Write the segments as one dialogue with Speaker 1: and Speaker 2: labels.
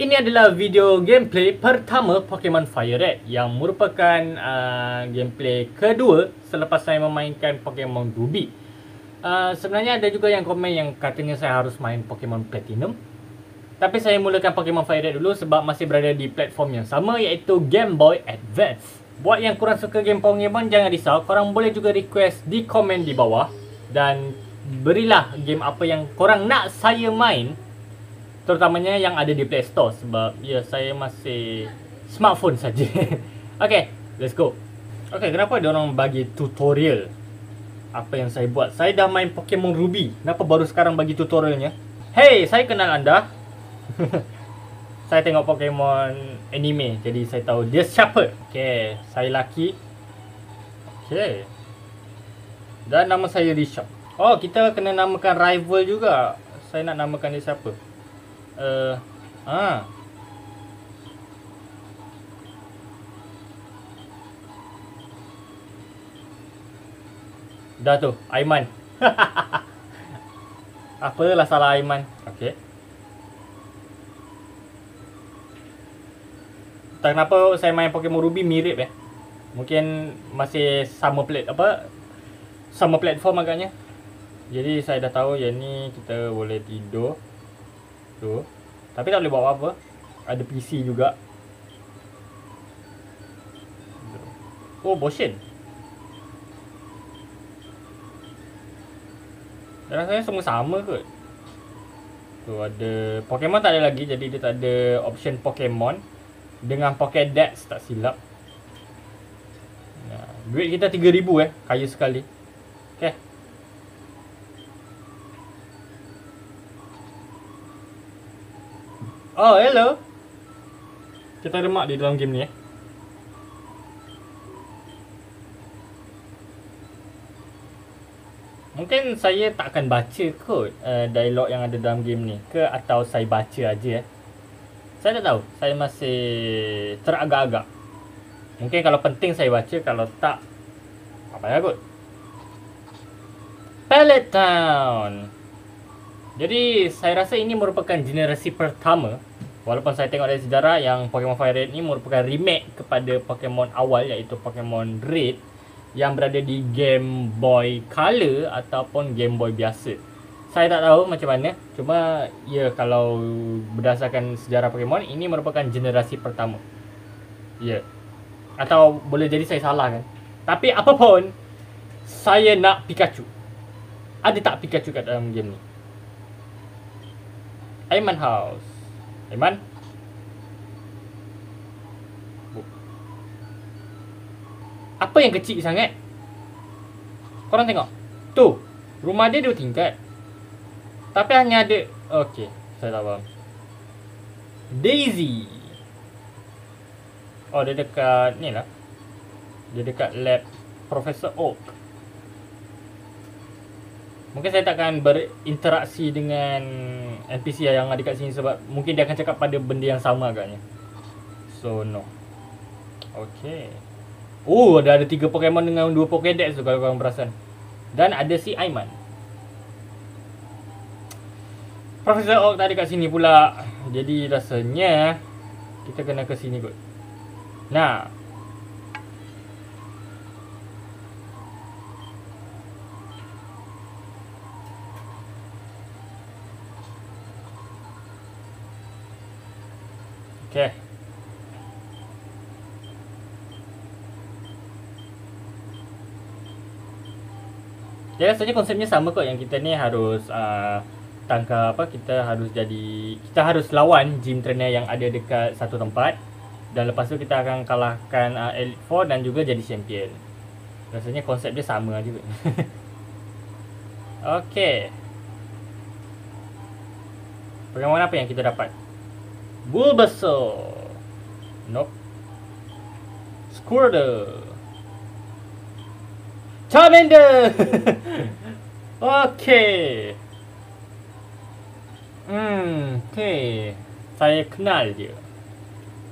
Speaker 1: Ini adalah video gameplay pertama Pokemon Fire Red yang merupakan gameplay kedua selepas saya memainkan Pokemon Ruby. Sebenarnya ada juga yang komen yang katanya saya harus main Pokemon Platinum. Tapi saya mulakan Pokemon Fire Red dulu sebab masih berada di platform yang sama, iaitu Game Boy Advance. Buat yang kurang suka game Pokemon, jangan risau, korang boleh juga request di komen di bawah. Dan berilah game apa yang korang nak saya main, terutamanya yang ada di Play Store, sebab ya saya masih smartphone saja. Okay, let's go. Okay, kenapa dia orang bagi tutorial apa yang saya buat? Saya dah main Pokemon Ruby, kenapa baru sekarang bagi tutorialnya? Hey, saya kenal anda. Saya tengok Pokemon anime, jadi saya tahu dia siapa. Okay, saya Lucky. Okay, dan nama saya Rishabh. Oh, kita kena namakan rival juga. Saya nak namakan dia siapa? Dah tu, Aiman. Apalah salah Aiman. Okay. Tak kenapa saya main Pokemon Ruby mirip ya. Mungkin masih sama sama platform agaknya. Jadi saya dah tahu yang ni kita boleh tidur. Tu. Tapi tak boleh buat apa-apa. Ada PC juga. Oh, motion. Dan rasanya semua sama kot. Tu ada Pokemon tak ada lagi, jadi dia tak ada option Pokemon dengan Pokédex tak silap. Nah, duit kita 3000 kaya sekali. Okay. Oh, hello. Kita ada mak di dalam game ni Mungkin saya tak akan baca kot dialog yang ada dalam game ni ke, atau saya baca aja Saya tak tahu. Saya masih teragak-agak. Mungkin kalau penting saya baca, kalau tak, apa ya kot. Pallet Town. Jadi saya rasa ini merupakan generasi pertama, walaupun saya tengok dari sejarah yang Pokemon Fire Red ni merupakan remake kepada Pokemon awal, iaitu Pokemon Red yang berada di Game Boy Color ataupun Game Boy biasa. Saya tak tahu macam mana. Cuma ya, kalau berdasarkan sejarah Pokemon, ini merupakan generasi pertama. Ya. Atau boleh jadi saya salah kan. Tapi apapun, saya nak Pikachu. Ada tak Pikachu kat dalam game ni? Aiman House. Aiman? Apa yang kecil sangat? Korang tengok. Tu, rumah dia 2 tingkat. Tapi hanya ada... Okey, saya tak faham. Daisy. Oh, dia dekat ni lah. Dia dekat lab Professor Oak. Mungkin saya takkan berinteraksi dengan NPC yang ada kat sini, sebab mungkin dia akan cakap pada benda yang sama agaknya. So, no. Okey. Oh, ada 3 Pokemon dengan 2 Pokédex tu kalau korang perasan. Dan ada si Aiman. Professor Oak tak ada kat sini pula. Jadi rasanya kita kena ke sini kot. Nah. Okay. Jadi rasanya konsepnya sama kot, yang kita ni harus tangkap kita harus lawan gym trainer yang ada dekat satu tempat, dan lepas tu kita akan kalahkan Elite Four dan juga jadi champion. Rasanya konsep dia sama juga. Okey. Pokemon apa yang kita dapat? Bulbasaur. Nope. Squirtle. Charmander. Okey. Okay. Saya kenal dia.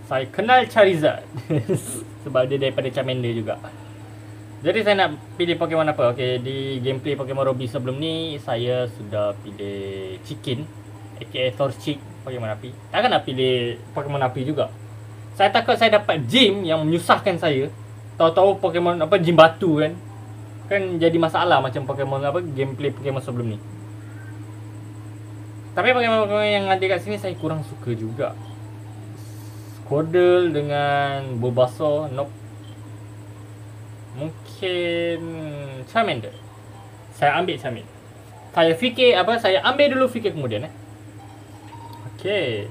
Speaker 1: Saya kenal Charizard. Sebab dia daripada Charmander juga. Jadi saya nak pilih Pokemon apa? Okay, di gameplay Pokemon Ruby sebelum ni, saya sudah pilih Chicken. aka Torchic, Pokemon api. Takkan nak pilih Pokemon api juga. Saya takut saya dapat gym yang menyusahkan saya. Tahu-tahu Pokemon apa gym batu kan. Kan jadi masalah macam Pokemon apa gameplay Pokemon sebelum ni. Tapi Pokemon yang ada kat sini saya kurang suka juga. Squirtle dengan Bulbasaur, nope. Mungkin Charmander. Saya ambil Charmander. Saya fikir apa? Saya ambil dulu fikir kemudian Okey.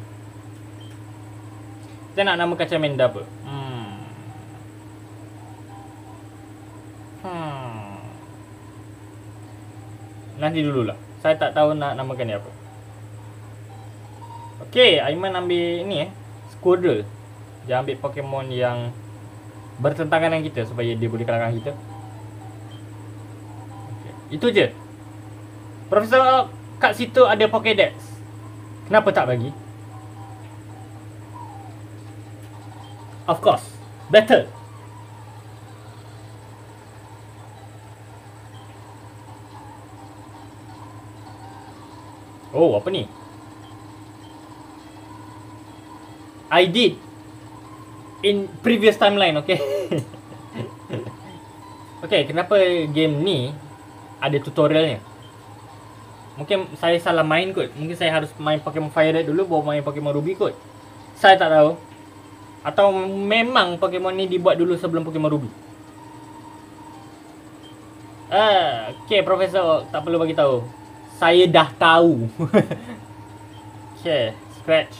Speaker 1: Kita nak namakan Charmander apa? Nanti dululah. Saya tak tahu nak namakan dia apa. Okey, Aiman ambil ni Squirtle. Dia ambil Pokemon yang bertentangan dengan kita supaya dia boleh kalahkan kita. Okay. Itu je. Profesor kat situ ada Pokédex. Kenapa tak bagi? Of course. Better. Oh, apa ni? I did in previous timeline, okay? Okay, kenapa game ni ada tutorialnya? Mungkin saya salah main kot. Mungkin saya harus main Pokemon Fire Red dulu baru main Pokemon Ruby kot. Saya tak tahu. Atau memang Pokemon ni dibuat dulu sebelum Pokemon Ruby. Okay, Profesor tak perlu bagi tahu. Saya dah tahu. Okay, scratch.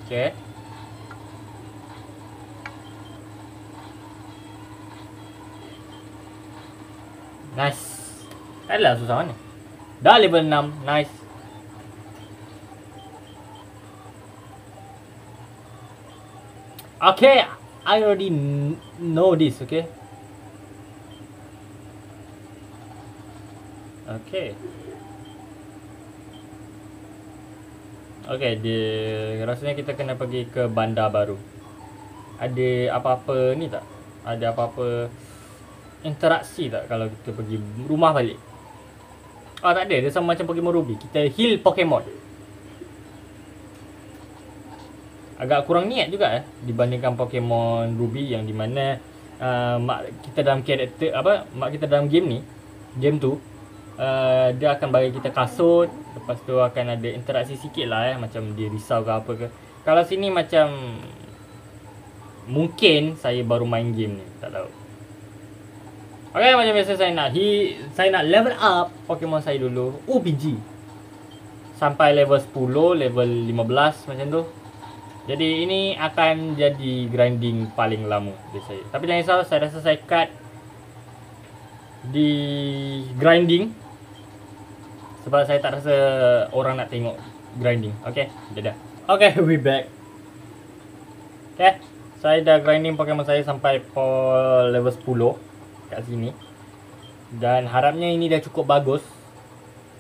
Speaker 1: Okay. Nice. Adalah susah mana. Dah level 6. Nice. Okay. I already know this. Okay. Okay. Okay, rasanya kita kena pergi ke bandar baru. Ada apa-apa ni tak? Ada apa-apa interaksi tak kalau kita pergi rumah balik? Tak ada. Dia sama macam Pokemon Ruby. Kita heal Pokemon. Agak kurang niat juga dibandingkan Pokemon Ruby yang di mana mak kita dalam karakter mak kita dalam game ni, game tu dia akan bagi kita kasut. Lepas tu akan ada interaksi sikit lah macam dia risau ke apa ke. Kalau sini macam mungkin saya baru main game ni, tak tahu. Okay, macam biasa saya nak level up Pokemon saya dulu. PG sampai level 10, level 15 macam tu. Jadi ini akan jadi grinding paling lama dari saya. Tapi jangan risau, saya rasa saya cut di grinding sebab saya tak rasa orang nak tengok grinding. Okay, dah. Okay, we back. Okay, saya dah grinding Pokemon saya sampai level 10 kat sini. Dan harapnya ini dah cukup bagus.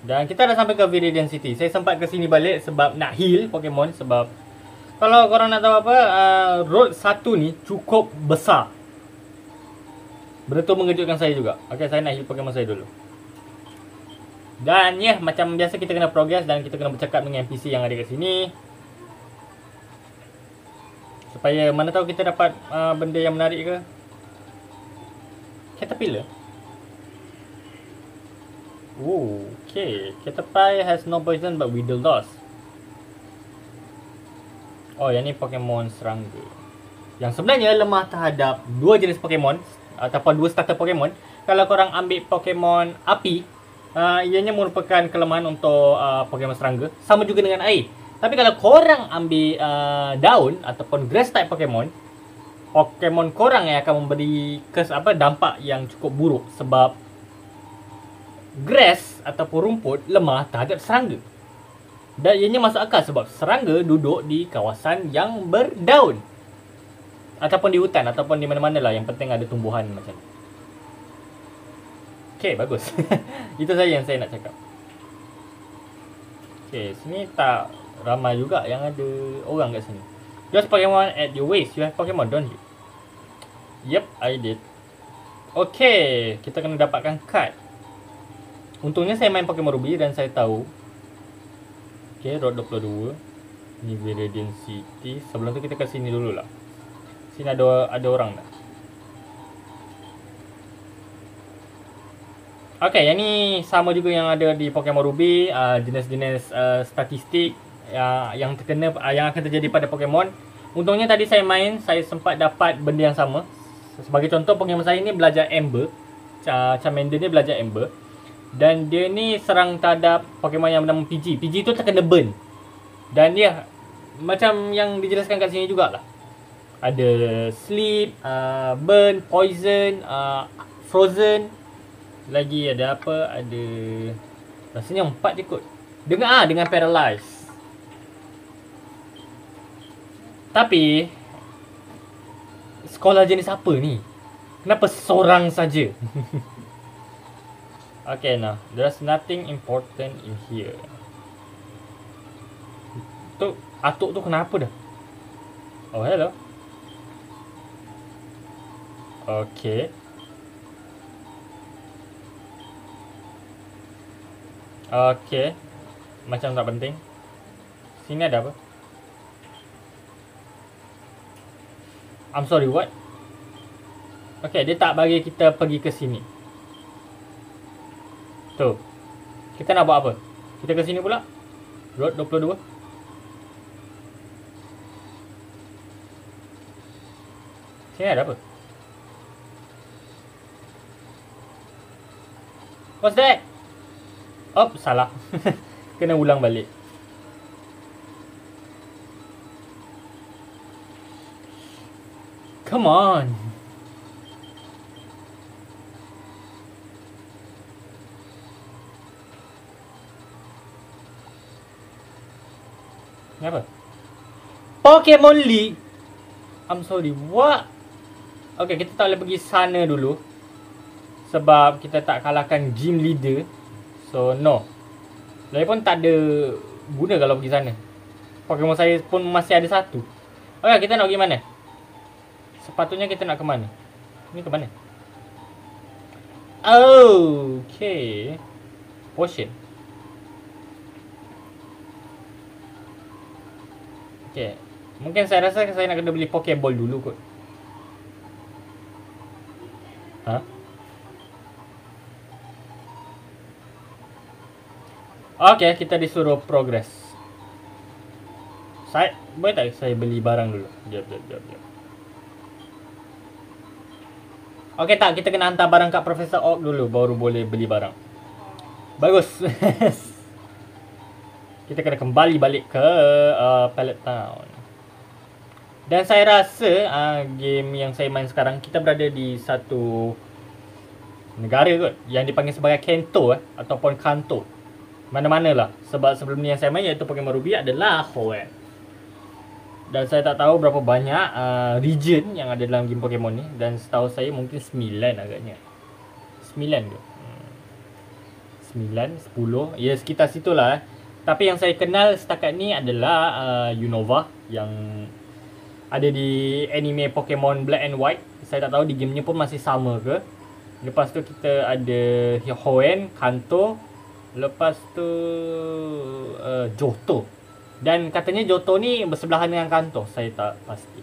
Speaker 1: Dan kita dah sampai ke Viridian City. Saya sempat ke sini balik sebab nak heal Pokemon. Sebab kalau korang nak tahu apa, road 1 ni cukup besar. Betul mengejutkan saya juga. Okay, saya nak heal Pokemon saya dulu. Dan macam biasa kita kena progress dan kita kena bercakap dengan NPC yang ada kat sini. Supaya mana tahu kita dapat benda yang menarik ke. Caterpillar. Okay. Caterpie has no poison but Weedle does. Yang ni Pokemon serangga. Yang sebenarnya lemah terhadap dua jenis Pokemon ataupun dua starter Pokemon. Kalau korang ambil Pokemon api, ianya merupakan kelemahan untuk Pokemon serangga. Sama juga dengan air. Tapi kalau korang ambil daun ataupun grass type Pokemon korang yang akan memberi dampak yang cukup buruk. Sebab grass ataupun rumput lemah terhadap serangga. Dan ianya masuk akal sebab serangga duduk di kawasan yang berdaun. Ataupun di hutan ataupun di mana-mana lah. Yang penting ada tumbuhan macam ni. Okay, bagus. Itu saja yang saya nak cakap. Okay, sini tak ramai juga yang ada orang kat sini. Just Pokemon at your waist. You have Pokemon, don't you? Yep, I did. Okay, kita kena dapatkan kad. Untungnya saya main Pokemon Ruby dan saya tahu. Okay, Road 22. Ni Viridian City. Sebelum tu kita ke sini dulu lah. Sini ada orang tak? Okay, yang ni sama juga yang ada di Pokemon Ruby. Jenis-jenis statistik yang terkena, yang akan terjadi pada Pokemon. Untungnya tadi saya main, saya sempat dapat benda yang sama. Sebagai contoh, Pokemon saya ni belajar Ember. Charmander ni belajar Ember. Dan dia ni serang terhadap Pokemon yang bernama PG. PG tu terkena burn. Dan dia macam yang dijelaskan kat sini jugalah. Ada sleep, burn, poison, frozen. Lagi ada apa? Ada rasanya 4 je kot. Dengan paralyze. Tapi sekolah jenis apa ni? Kenapa seorang saja? Okay, nah. There's nothing important in here. Tu atuk tu kenapa dah? Oh, hello. Okay. Okay. Macam tak penting. Sini ada apa? I'm sorry, what? Okay, dia tak bagi kita pergi ke sini. Tu. Kita nak buat apa? Kita ke sini pula? Road 22. Sini ada apa? What's that? Oh, salah. Kena ulang balik. Come on. Ni apa? Pokemon League. I'm sorry, what? Okay, kita tak boleh pergi sana dulu. Sebab kita tak kalahkan gym leader. So, no. Lagipun tak ada guna kalau pergi sana. Pokemon saya pun masih ada satu. Okay, kita nak pergi mana? Sepatutnya kita nak ke mana? Ni ke mana? Oh, okay. Potion. Okay. Mungkin saya rasa saya nak kena beli Pokeball dulu kot. Ha? Okay, kita disuruh progress. Boleh tak saya beli barang dulu? Jap. Okay tak, kita kena hantar barang kat Professor Oak dulu baru boleh beli barang. Bagus. Kita kena kembali balik ke Pallet Town. Dan saya rasa game yang saya main sekarang, kita berada di satu negara kot yang dipanggil sebagai Kanto ataupun Kanto. Mana-mana lah. Sebab sebelum ni yang saya main iaitu Pokemon Ruby adalah Hoenn. Dan saya tak tahu berapa banyak region yang ada dalam game Pokemon ni. Dan setahu saya mungkin 9 agaknya. 9 ke? 9, 10. Ya, sekitar situlah. Tapi yang saya kenal setakat ni adalah Unova yang ada di anime Pokemon Black and White. Saya tak tahu di gamenya pun masih sama ke. Lepas tu kita ada Hoenn, Kanto. Lepas tu Johto. Dan katanya Johto ni bersebelahan dengan Kanto. Saya tak pasti.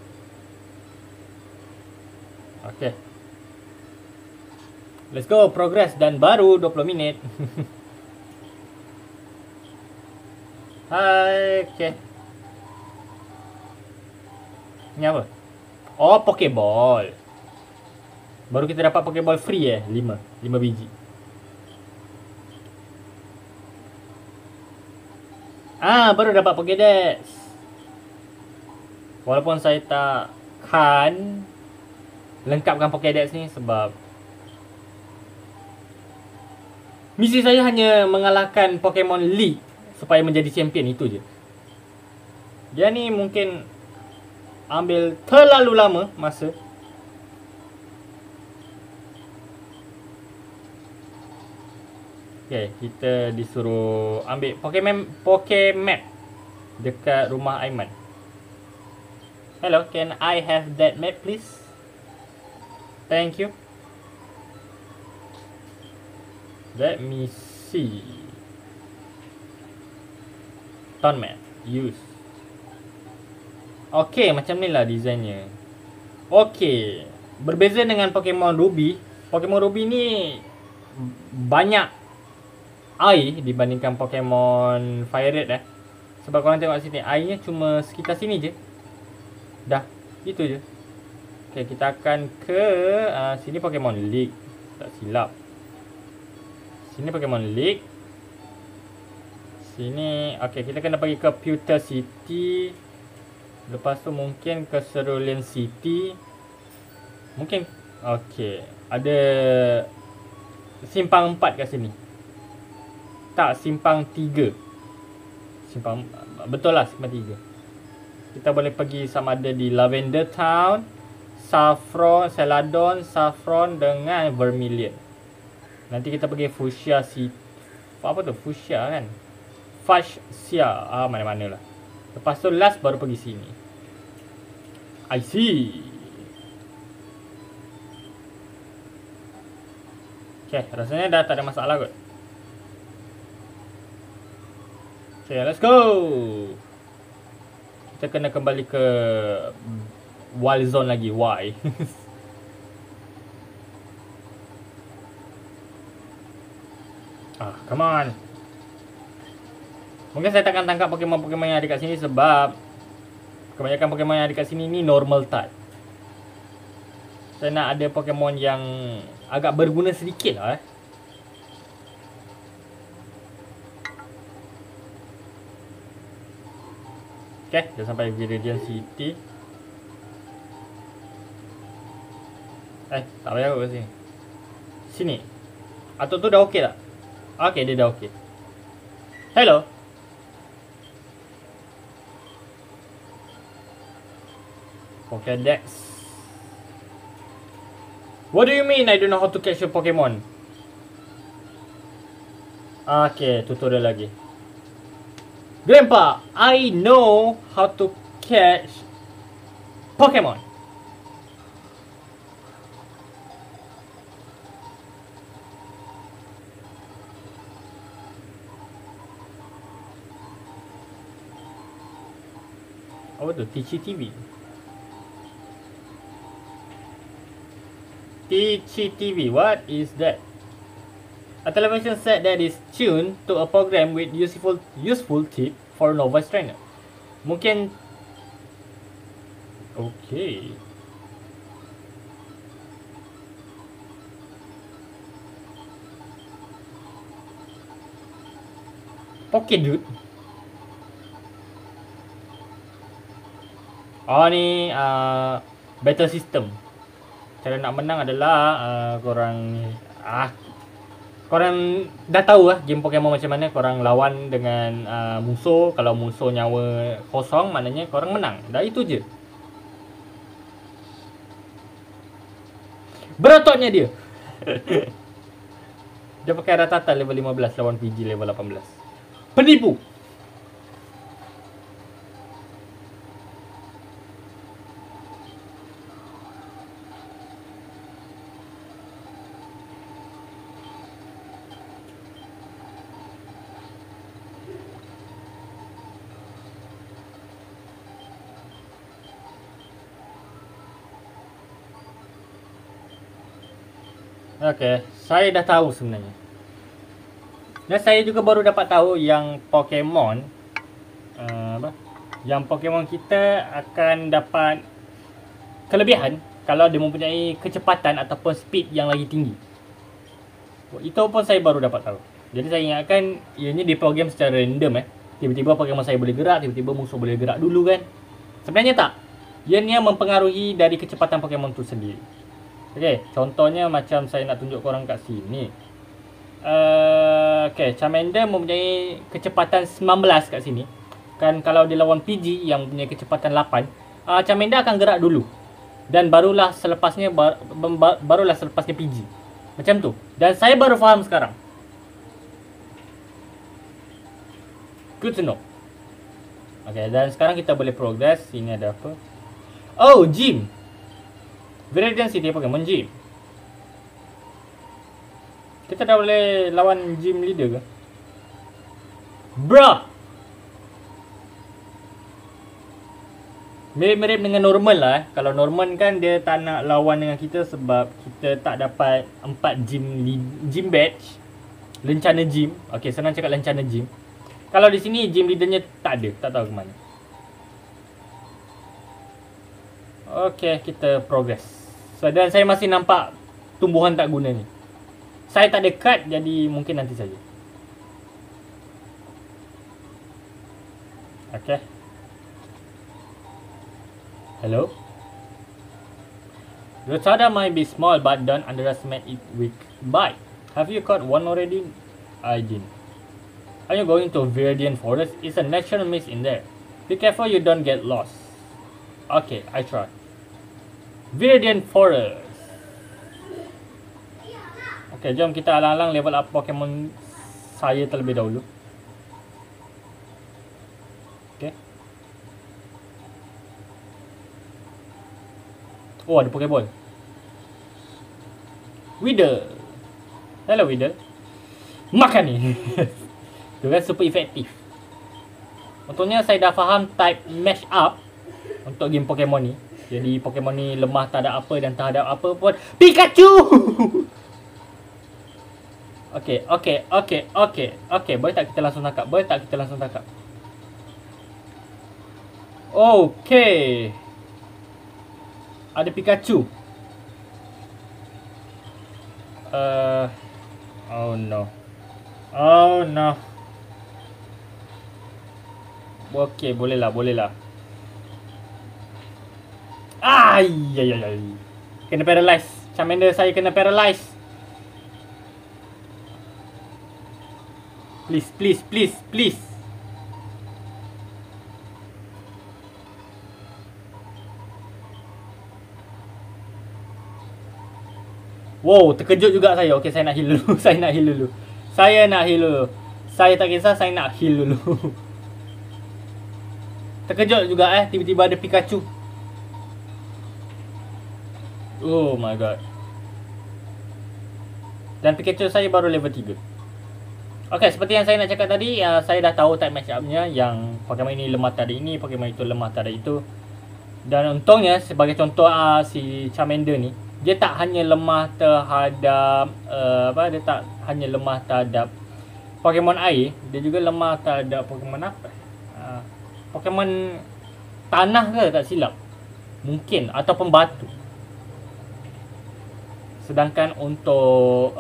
Speaker 1: Okay. Let's go, progress. Dan baru 20 minit. Hai, okay. Ni apa? Oh, Pokeball. Baru kita dapat Pokeball free 5 biji. Baru dapat Pokédex. Walaupun saya takkan lengkapkan Pokédex ni sebab misi saya hanya mengalahkan Pokemon League supaya menjadi champion, itu je. Dia ni mungkin ambil terlalu lama masa. Okay, kita disuruh ambil Pokemap dekat rumah Aiman. Hello, can I have that map please? Thank you. Let me see. Tone map. Use. Okay, macam ni lah desainnya. Okay. Berbeza dengan Pokemon Ruby. Pokemon Ruby ni banyak air dibandingkan Pokemon Fire Red Sebab korang tengok sini, airnya cuma sekitar sini je. Dah, itu je. Okay, kita akan ke sini Pokemon League. Tak silap. Sini Pokemon League. Sini, okay, kita kena pergi ke Pewter City. Lepas tu mungkin ke Cerulean City. Mungkin, okay, ada simpang 4 kat sini. Tak, simpang 3. Simpang, betul lah, simpang 3. Kita boleh pergi sama ada di Lavender Town, Saffron, Celadon, Saffron dengan Vermilion. Nanti kita pergi Fuchsia City. Apa tu? Fuchsia kan? Fuchsia. Mana-mana lah. Lepas tu last baru pergi sini. I see. Okay, rasanya dah tak ada masalah kot. Okay, let's go. Kita kena kembali ke Wild Zone lagi. Why? Come on. Mungkin saya takkan tangkap Pokemon-Pokemon yang ada kat sini sebab kebanyakan Pokemon yang ada kat sini ni normal type. Saya nak ada Pokemon yang agak berguna sedikit lah Okay, dah sampai Viridian City. Tak payah kot kat sini. Sini. Atau tu dah okey tak? Okay, dia dah okey. Hello. Pokédex. What do you mean I don't know how to catch a Pokemon? Okay, tutorial lagi. Grandpa, I know how to catch Pokemon. Apa tu? TCTV. TCTV, what is that? A television set that is tuned to a program with useful tip for novice trainer. Mungkin. Okay. Pokédude. Ni battle system. Cara nak menang adalah korang dah tahu lah game Pokemon macam mana. Korang lawan dengan musuh. Kalau musuh nyawa kosong, maknanya korang menang. Dah itu je. Berototnya dia. Dia pakai Rattata level 15 lawan PG level 18. Penipu. Okay, saya dah tahu sebenarnya. Dan saya juga baru dapat tahu yang Pokemon yang Pokemon kita akan dapat kelebihan kalau dia mempunyai kecepatan ataupun speed yang lagi tinggi. Itu pun saya baru dapat tahu. Jadi saya ingatkan ianya diprogram secara random Tiba-tiba Pokemon saya boleh gerak, tiba-tiba musuh boleh gerak dulu kan. Sebenarnya tak. Ianya mempengaruhi dari kecepatan Pokemon tu sendiri. Okay, contohnya macam saya nak tunjuk korang kat sini. Okay, Charmander mempunyai kecepatan 19 kat sini. Kan kalau dia lawan PG yang mempunyai kecepatan 8, Charmander akan gerak dulu. Dan barulah selepasnya PG. Macam tu. Dan saya baru faham sekarang. Good to know. Okay, dan sekarang kita boleh progress. Sini ada apa? Oh, gym. Viridian City Pokemon Gym. Kita dah boleh lawan gym leader ke? Bruh! Mirip-mirip dengan Norman lah. Kalau Norman kan dia tak nak lawan dengan kita sebab kita tak dapat 4 gym badge. Lencana gym. Okay, senang cakap lencana gym. Kalau di sini gym leadernya tak ada. Tak tahu ke mana. Okay, kita progress. So, dan saya masih nampak tumbuhan tak guna ni. Saya tak ada card, jadi mungkin nanti saja. Okay. Hello? Rotada might be small, but don't underestimate it with bite. Have you caught one already? I didn't. Are you going to Viridian Forest? It's a natural mist in there. Be careful you don't get lost. Okay, I try. Viridian Forest. Okay, jom kita alang-alang level up Pokemon saya terlebih dahulu. Okay. Oh, ada Pokeball. Wither. Hello, Wither. Makan ni. Tu kan super efektif. Untungnya saya dah faham type match up untuk game Pokemon ni. Jadi Pokemon ni lemah tak ada apa dan tak ada apa pun. Pikachu! Okay. Boleh tak kita langsung tangkap? Okay. Ada Pikachu. Oh no. Okay, boleh lah. Ay. Kena paralyze. Charmander saya kena paralyze. Please. Wow, terkejut juga saya. Okay, saya nak heal dulu. Saya tak kisah, saya nak heal dulu. Terkejut juga tiba-tiba ada Pikachu. Oh my god. Dan Pikachu saya baru level 3. Okay, seperti yang saya nak cakap tadi, saya dah tahu type match up-nya. Yang Pokemon ini lemah terhadap ini, Pokemon itu lemah terhadap itu. Dan untungnya, sebagai contoh si Charmander ni, dia tak hanya lemah terhadap dia tak hanya lemah terhadap Pokemon air, dia juga lemah terhadap Pokemon apa? Pokemon tanah ke tak silap. Mungkin, ataupun batu. Sedangkan untuk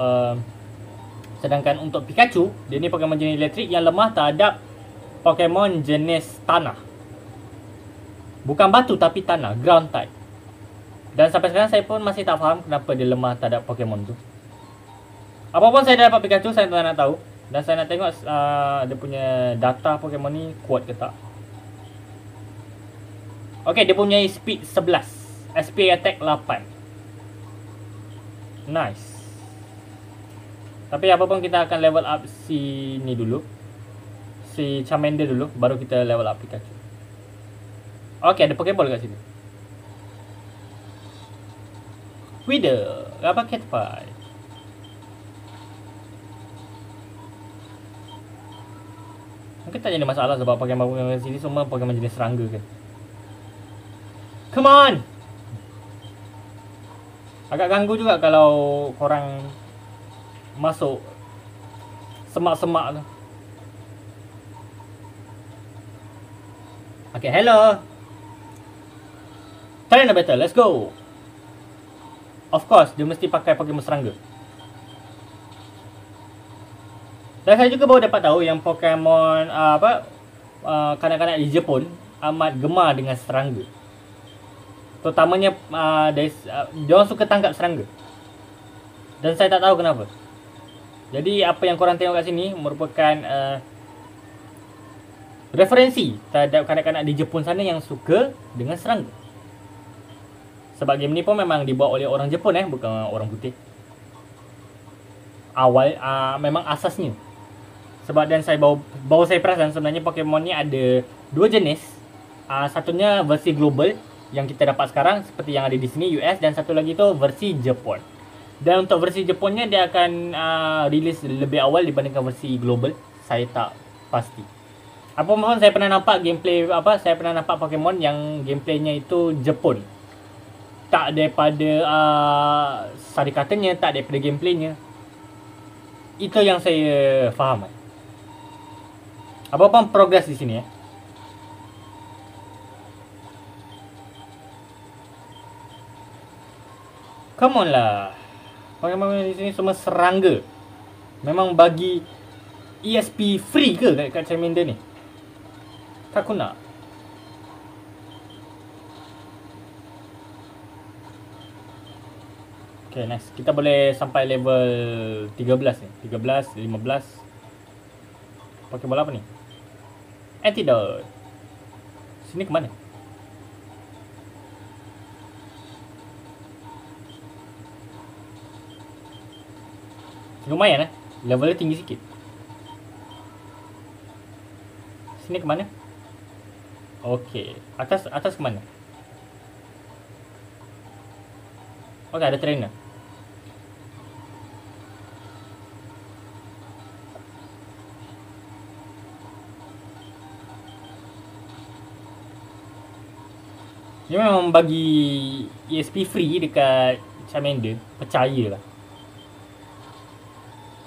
Speaker 1: Pikachu, dia ni Pokemon jenis elektrik yang lemah terhadap Pokemon jenis tanah. Bukan batu tapi tanah, ground type. Dan sampai sekarang saya pun masih tak faham kenapa dia lemah terhadap Pokemon tu. Apapun saya dah dapat Pikachu, saya tak nak tahu. Dan saya nak tengok dia punya data Pokemon ni kuat ke tak. Okay, dia punya speed 11, SP attack 8. Nice. Tapi apapun kita akan level up si ni dulu. Si Charmander dulu, baru kita level up Pikachu. Okay, ada Pokeball kat sini. Wither, apa Catpie? Mungkin tak jadi masalah sebab Pokemon sini semua Pokemon jenis serangga kan. Come on! Agak ganggu juga kalau korang masuk semak-semak tu. Okay, hello. Try a battle, let's go. Of course, dia mesti pakai Pokemon serangga. Dan saya juga baru dapat tahu yang Pokemon kanak-kanak di Jepun amat gemar dengan serangga. Terutamanya dia orang suka tangkap serangga. Dan saya tak tahu kenapa. Jadi apa yang korang tengok kat sini merupakan referensi terhadap kanak-kanak di Jepun sana yang suka dengan serangga. Sebab game ni pun memang dibuat oleh orang Jepun bukan orang putih. Memang asasnya. Sebab dan saya baru saya perasan sebenarnya Pokemon ni ada dua jenis. Satunya versi global yang kita dapat sekarang seperti yang ada di sini US, dan satu lagi tu versi Jepun. Dan untuk versi Jepunnya dia akan release lebih awal dibandingkan versi global. Saya tak pasti. Apa pun saya pernah nampak gameplay saya pernah nampak Pokemon yang gameplaynya itu Jepun. Tak daripada sari katanya, tak daripada gameplaynya. Itu yang saya faham. Apa pun progress di sini Come on lah. Pokemon di sini semua serangga. Memang bagi ESP free ke kat Charmander ni? Tak aku nak. Okay, next. Kita boleh sampai level 13 ni. 13, 15. Pokeball apa ni? Antidote. Sini ke mana? Lumayan levelnya tinggi sikit. Sini ke mana? Okey, atas ke mana? Okey, ada trainer. Dia memang bagi ESP free dekat Charmander, percayalah.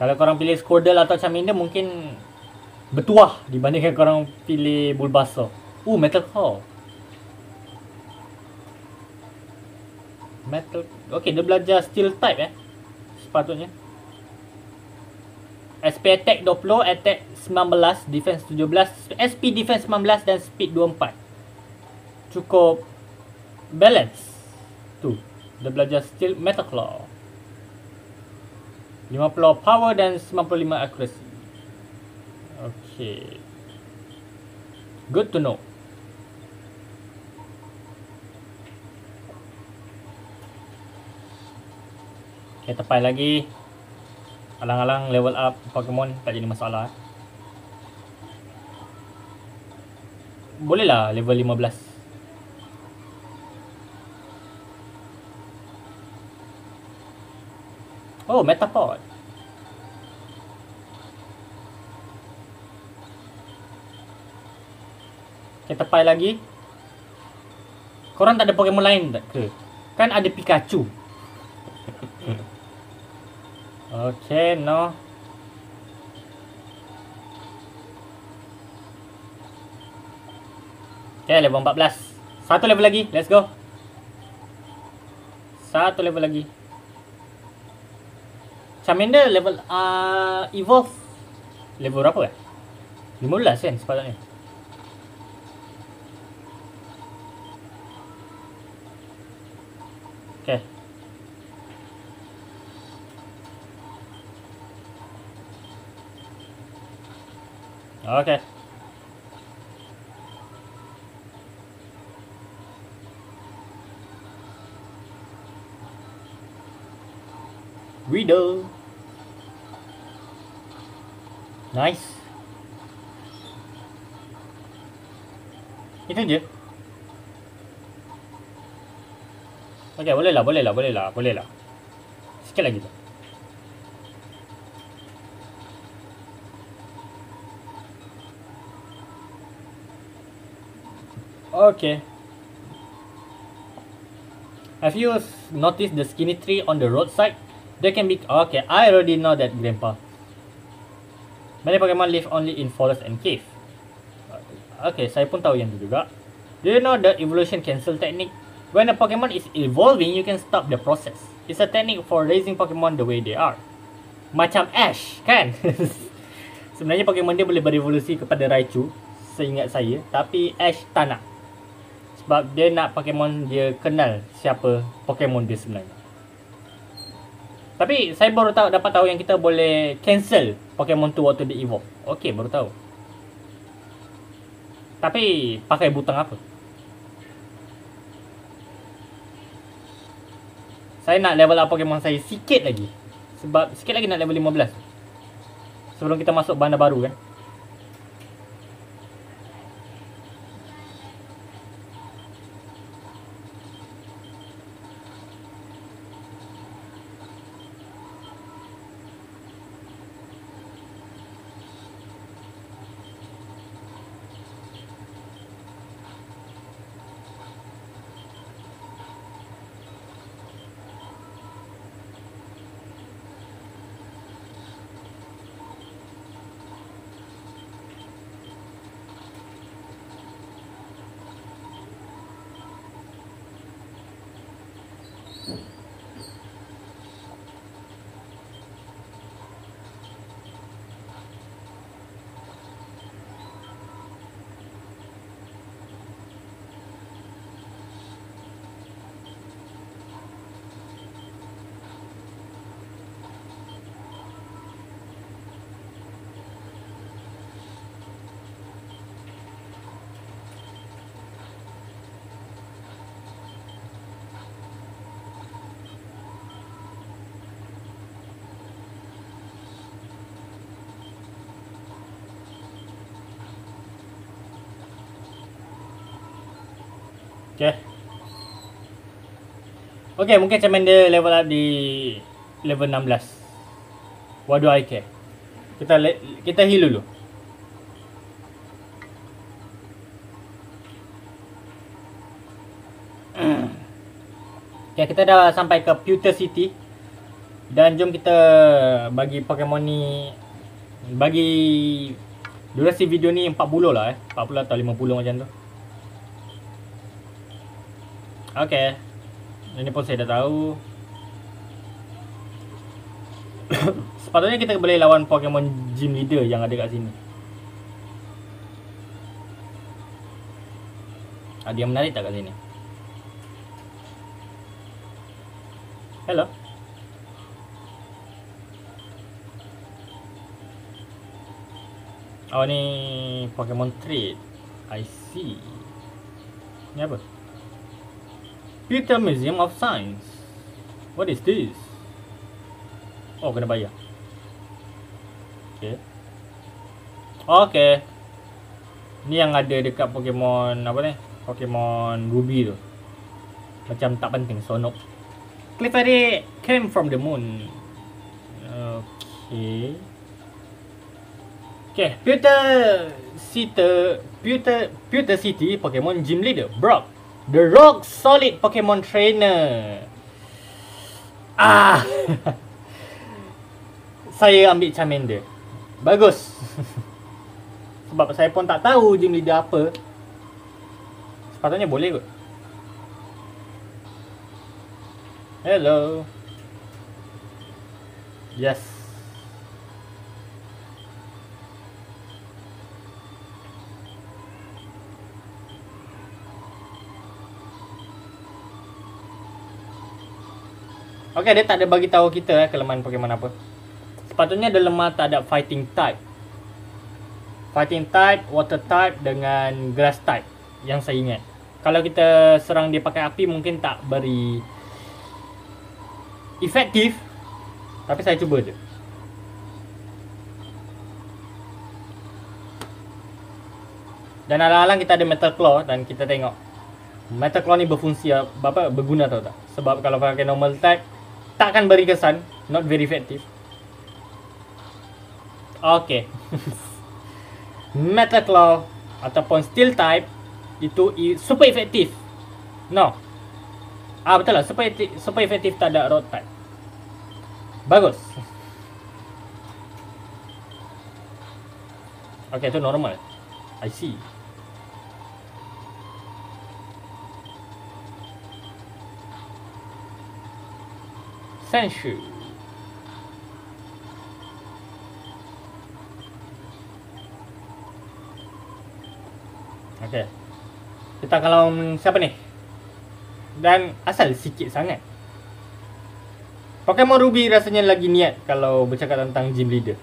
Speaker 1: Kalau korang pilih Squirtle atau Charmander mungkin bertuah dibandingkan korang pilih Bulbasaur. Metal Claw. Metal. Okay, dia belajar Steel type sepatutnya. SP attack 20, attack 19, defense 17, SP defense 19 dan speed 24. Cukup balance. Tu. Dia belajar Steel Metal Claw. 50 power dan 95 accuracy. Okay. Good to know. Okay, tepai lagi. Alang-alang level up Pokemon tak jadi masalah. Boleh lah level 15. Oh, Metapod. Okay, tepai lagi. Korang tak ada Pokemon lain tak ke? Kan ada Pikachu. Okay, no. Okay, level 14. Satu level lagi, let's go. Satu level lagi. Charmander level evolve level berapa 15 kan sepatutnya. Okay. Okay. Riddle. Nice. Itu je. Okay, boleh lah. Sikit lagi tu. Okay. Have you noticed the skinny tree on the roadside? They can be... Okay, I already know that, Grandpa. Many Pokemon live only in forest and cave. Okay, saya pun tahu yang tu juga. Do you know the evolution cancel technique? When a Pokemon is evolving, you can stop the process. It's a technique for raising Pokemon the way they are. Macam Ash, kan? Sebenarnya Pokemon dia boleh berevolusi kepada Raichu, seingat saya. Tapi Ash tak nak. Sebab dia nak Pokemon dia kenal siapa Pokemon dia sebenarnya. Tapi saya baru dapat tahu yang kita boleh cancel Pokemon tu waktu dia evolve. Okay, baru tahu. Tapi pakai butang apa? Saya nak level up Pokemon saya sikit lagi. Sebab sikit lagi nak level 15. Sebelum kita masuk bandar baru kan. Okay. Okay, mungkin Charmander level up di level 16. What do I care? Kita heal dulu. Okay, kita dah sampai ke Pewter City. Dan jom kita bagi Pokemon ni, bagi durasi video ni 40 lah 40 atau 50 macam tu. Okay, ini pun saya dah tahu. Sepatutnya kita boleh lawan Pokemon Gym Leader yang ada kat sini. Ada yang menarik tak kat sini? Hello. Oh, ni Pokemon Trade. I see. Ni apa? Pewter Museum of Science. What is this? Oh, kena bayar. Okay. Okay. Ni yang ada dekat Pokemon apa ni? Pokemon Ruby tu. Macam tak penting, sonok. Clefairy came from the moon. Okay. Okay, Pewter City Pokemon Gym Leader Brock, the rock solid Pokemon trainer. Saya ambil Charmander. Bagus. Sebab saya pun tak tahu Gym Leader apa. Sepatutnya boleh kot. Hello. Yes. Okay, dia tak ada bagi tahu kita kelemahan Pokemon apa. Sepatutnya dia lemah tak ada fighting type. Fighting type, water type dengan grass type yang saya ingat. Kalau kita serang dia pakai api mungkin tak beri efektif. Tapi saya cuba je. Dan alang-alang kita ada Metal Claw dan kita tengok Metal Claw ni berfungsi apa, berguna tau tak? Sebab kalau pakai normal type takkan beri kesan, not very effective. Okay. Metal Claw ataupun Steel type itu super efektif. No. Betul lah, super efektif tak ada Rock type. Bagus. Okay, itu normal. I see. Senshu. Okay. Kita kalau siapa ni? Dan asal sikit sangat. Pokemon Ruby rasanya lagi niat kalau bercakap tentang Gym Leader.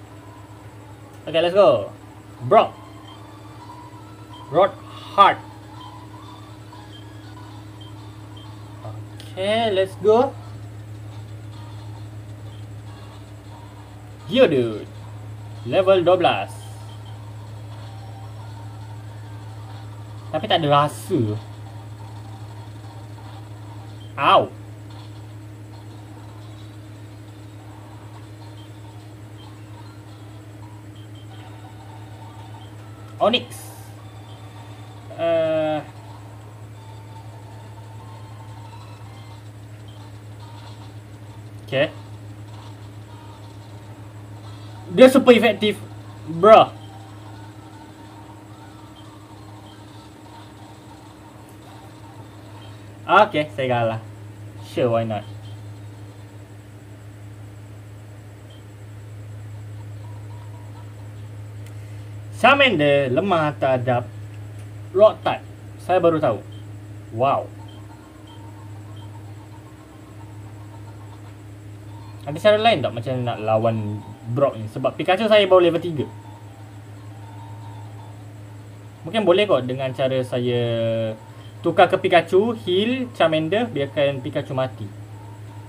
Speaker 1: Okay, let's go. Brock. Rod Heart. Okay, let's go. Geodude. Level 12. Tapi tak ada rasa. Ow. Onyx. Okay. Dia super efektif, bro. Okay, saya kalah. Sure, why not? Charmander lemah terhadap Rock type. Saya baru tahu. Wow. Ada cara lain tak macam nak lawan Brock ni? Sebab Pikachu saya baru level 3. Mungkin boleh kot dengan cara saya tukar ke Pikachu, heal Charmander, biarkan Pikachu mati.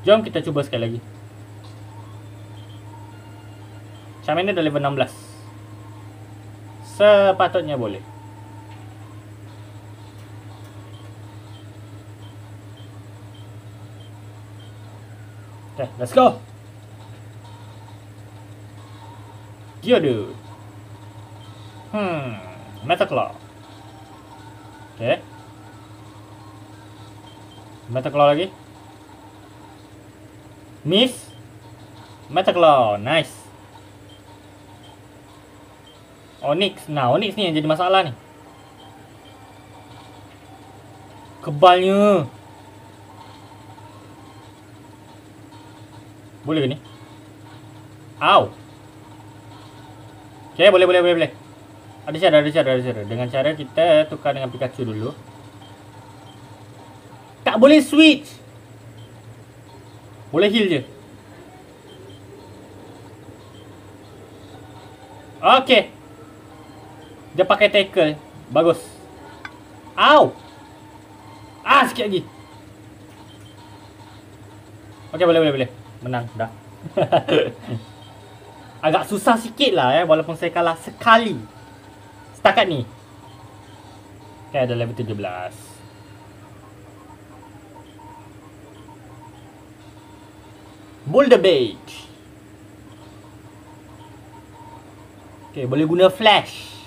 Speaker 1: Jom kita cuba sekali lagi. Charmander dah level 16. Sepatutnya boleh. Okay, let's go. Geodude. Metaclaw. Okay. Metaclaw lagi. Miss. Metaclaw. Nice. Onyx. Nah, Onyx ni yang jadi masalah ni. Kebalnya. Boleh ke ni? Ow. Okay, boleh. Ada cara. Dengan cara kita tukar dengan Pikachu dulu. Tak boleh switch. Boleh heal je. Okay. Dia pakai tackle. Bagus. Ow. Sikit lagi. Okay, boleh. Menang, dah. Agak susah sikit lah walaupun saya kalah sekali setakat ni. Okay, ada level 17. Boulder Beach. Okay, boleh guna flash.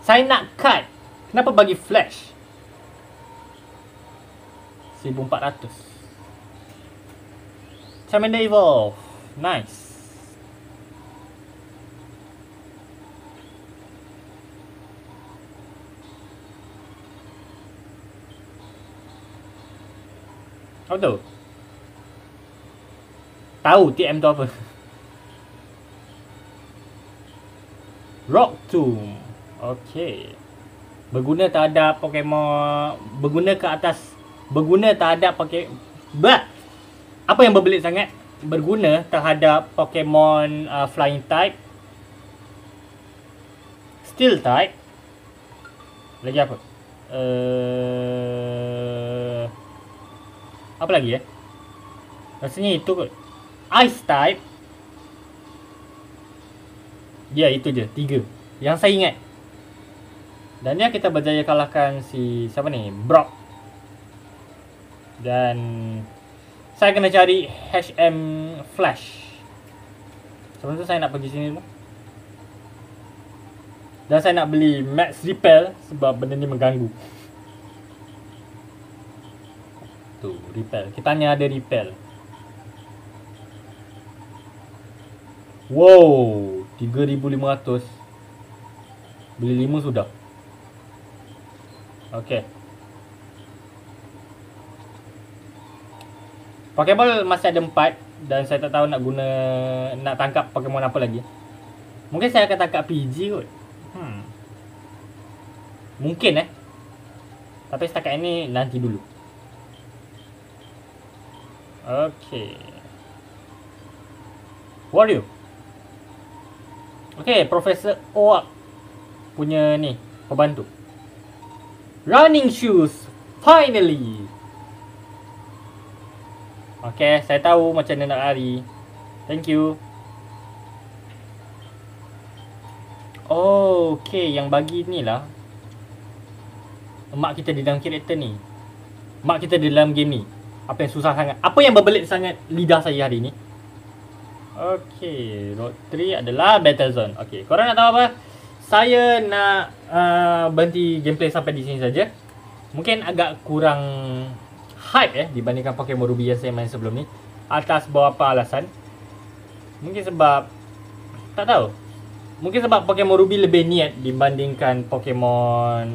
Speaker 1: Saya nak cut. Kenapa bagi flash? 1400. Charmander evolve. Nice. Apa tu? Tahu TM tu apa? Rock Tomb. Okay. Berguna terhadap Pokemon. Berguna terhadap Pokemon. Apa yang berbelit sangat? Berguna terhadap Pokemon Flying type. Steel type. Lagi apa? Apa lagi rasanya itu kot. Ice type. Ya, itu je 3 yang saya ingat. Dan ya, kita berjaya kalahkan si siapa ni? Brock. Dan saya kena cari HM Flash. Sebelum tu saya nak pergi sini dulu. Dan saya nak beli Max Repel sebab benda ni mengganggu. Tu, repel. Kita hanya ada repel. Wow, 3,500. Beli 5 sudah. Okay. Pokeball masih ada 4. Dan saya tak tahu nak tangkap Pokemon apa lagi. Mungkin saya akan tangkap PG kot. Mungkin tapi setakat ini nanti dulu. Okay. Wario. Okay, Profesor Oak punya ni pembantu. Running shoes. Finally. Okay, saya tahu macam mana nak lari. Thank you. Oh, okay, yang bagi ni lah mak kita di dalam karakter ni. Mak kita di dalam game ni. Apa yang susah sangat? Apa yang berbelit sangat lidah saya hari ni? Okay, Road 3 adalah Battle Zone. Okay, korang nak tahu apa? Saya nak berhenti gameplay sampai di sini saja. Mungkin agak kurang hype dibandingkan Pokemon Ruby yang saya main sebelum ni. Atas beberapa alasan. Mungkin sebab tak tahu. Mungkin sebab Pokemon Ruby lebih niat dibandingkan Pokemon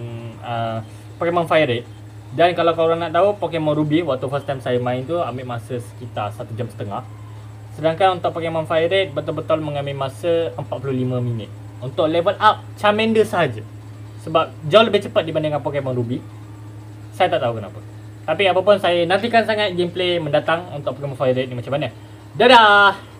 Speaker 1: Fire Red. Dan kalau korang nak tahu, Pokemon Ruby waktu first time saya main tu ambil masa sekitar 1 jam setengah. Sedangkan untuk Pokemon Fire Red betul-betul mengambil masa 45 minit untuk level up Charmander sahaja. Sebab jauh lebih cepat dibandingkan Pokemon Ruby. Saya tak tahu kenapa. Tapi apapun, saya nantikan sangat gameplay mendatang untuk Pokemon Fire Red ni macam mana. Dadah!